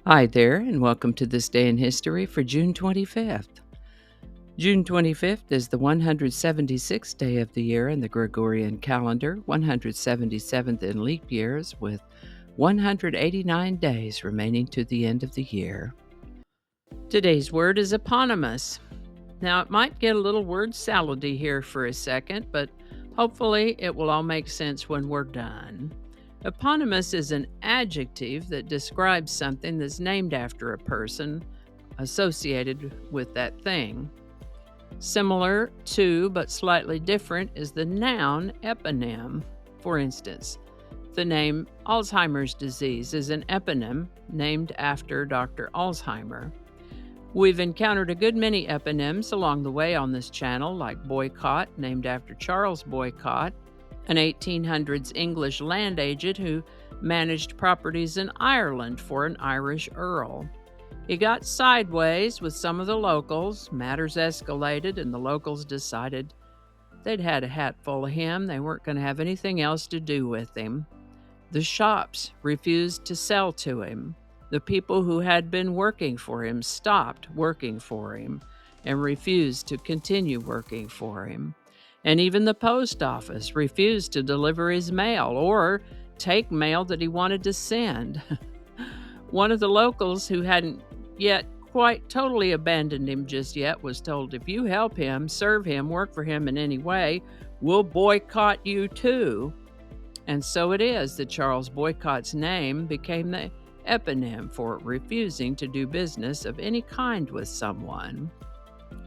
Hi there, and welcome to this day in history for June 25th. June 25th is the 176th day of the year in the Gregorian calendar, 177th in leap years, with 189 days remaining to the end of the year. Today's word is eponymous. Now, it might get a little word salady here for a second, but hopefully it will all make sense when we're done. Eponymous is an adjective that describes something that's named after a person associated with that thing. Similar to, but slightly different, is the noun eponym. For instance, the name Alzheimer's disease is an eponym named after Dr. Alzheimer. We've encountered a good many eponyms along the way on this channel, like boycott, named after Charles Boycott, an 1800s English land agent who managed properties in Ireland for an Irish earl. He got sideways with some of the locals, matters escalated, and the locals decided they'd had a hat full of him, they weren't going to have anything else to do with him. The shops refused to sell to him. The people who had been working for him stopped working for him and refused to continue working for him. And even the post office refused to deliver his mail or take mail that he wanted to send. One of the locals, who hadn't yet quite totally abandoned him just yet, was told, if you help him, serve him, work for him in any way, we'll boycott you too. And so it is that Charles Boycott's name became the eponym for refusing to do business of any kind with someone.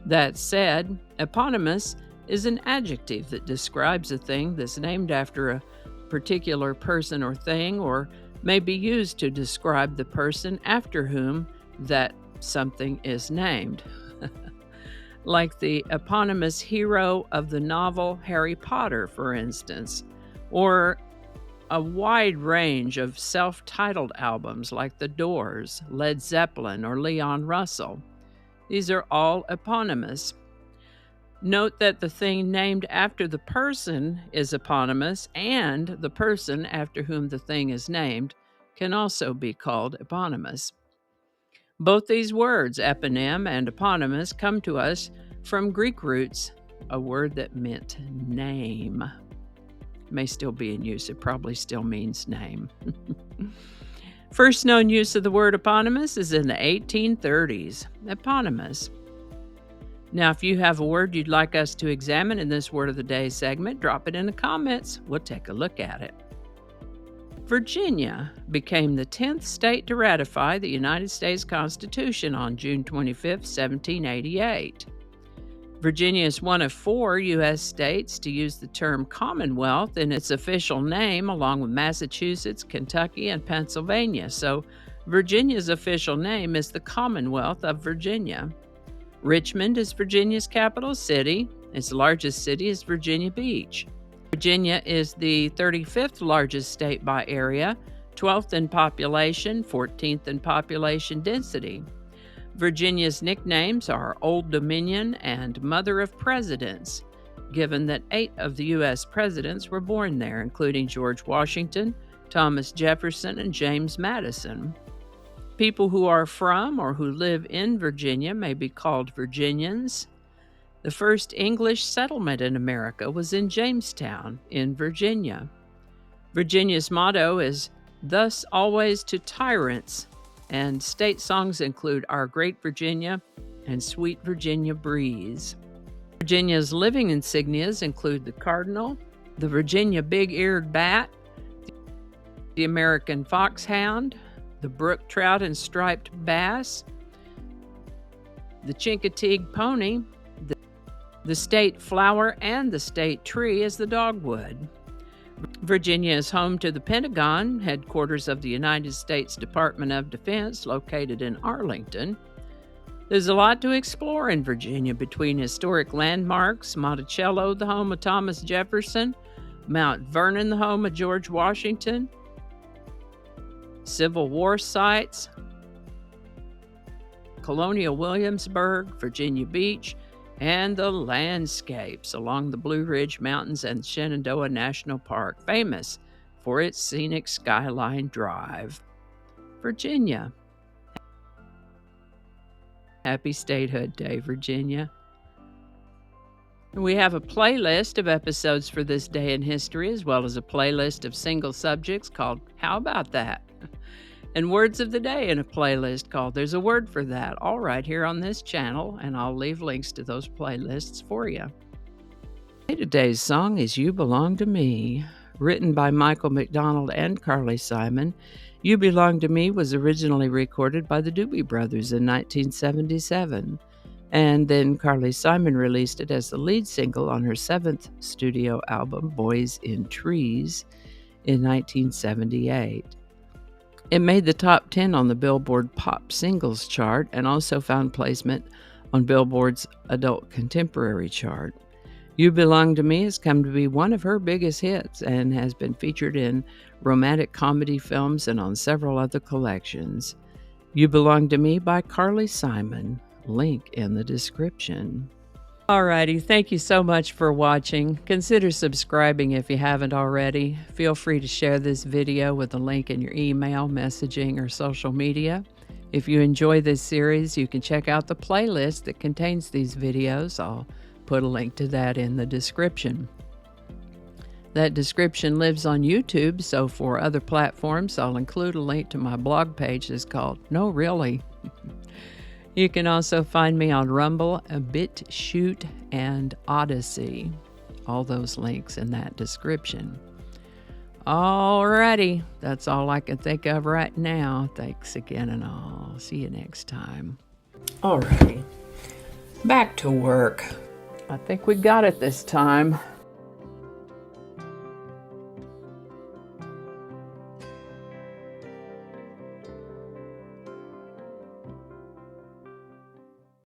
That said, eponymous is an adjective that describes a thing that's named after a particular person or thing, or may be used to describe the person after whom that something is named. Like the eponymous hero of the novel Harry Potter, for instance, or a wide range of self-titled albums like The Doors, Led Zeppelin, or Leon Russell. These are all eponymous. Note that the thing named after the person is eponymous, and the person after whom the thing is named can also be called eponymous. Both these words, eponym and eponymous, come to us from Greek roots, a word that meant name. It may still be in use. It probably still means name. First known use of the word eponymous is in the 1830s. Eponymous. Now, if you have a word you'd like us to examine in this Word of the Day segment, drop it in the comments. We'll take a look at it. Virginia became the 10th state to ratify the United States Constitution on June 25, 1788. Virginia is one of 4 U.S. states to use the term Commonwealth in its official name, along with Massachusetts, Kentucky, and Pennsylvania. So, Virginia's official name is the Commonwealth of Virginia. Richmond is Virginia's capital city. Its largest city is Virginia Beach. Virginia is the 35th largest state by area, 12th in population, 14th in population density. Virginia's nicknames are Old Dominion and Mother of Presidents, given that 8 of the U.S. presidents were born there, including George Washington, Thomas Jefferson, and James Madison. People who are from or who live in Virginia may be called Virginians. The first English settlement in America was in Jamestown, in Virginia. Virginia's motto is, "Thus always to tyrants," and state songs include Our Great Virginia and Sweet Virginia Breeze. Virginia's living insignias include the cardinal, the Virginia big-eared bat, the American foxhound, the brook trout and striped bass, the Chincoteague pony, the state flower, and the state tree is the dogwood. Virginia is home to the Pentagon, headquarters of the United States Department of Defense, located in Arlington. There's a lot to explore in Virginia between historic landmarks, Monticello, the home of Thomas Jefferson, Mount Vernon, the home of George Washington, Civil War sites, Colonial Williamsburg, Virginia Beach, and the landscapes along the Blue Ridge Mountains and Shenandoah National Park, famous for its scenic Skyline Drive. Virginia. Happy Statehood Day, Virginia. We have a playlist of episodes for this day in history, as well as a playlist of single subjects called How About That? And words of the day in a playlist called There's a Word for That, all right here on this channel, and I'll leave links to those playlists for you. Today's song is You Belong to Me. Written by Michael McDonald and Carly Simon, You Belong to Me was originally recorded by the Doobie Brothers in 1977, and then Carly Simon released it as the lead single on her 7th studio album, Boys in Trees, in 1978. It made the top 10 on the Billboard Pop Singles chart and also found placement on Billboard's Adult Contemporary chart. You Belong to Me has come to be one of her biggest hits and has been featured in romantic comedy films and on several other collections. You Belong to Me by Carly Simon. Link in the description. Alrighty, thank you so much for watching. Consider subscribing if you haven't already. Feel free to share this video with a link in your email, messaging, or social media. If you enjoy this series, you can check out the playlist that contains these videos. I'll put a link to that in the description. That description lives on YouTube, so for other platforms, I'll include a link to my blog page that's called No Really. You can also find me on Rumble, BitChute, and Odyssey. All those links in that description. Alrighty, that's all I can think of right now. Thanks again, and I'll see you next time. Alrighty, back to work. I think we got it this time.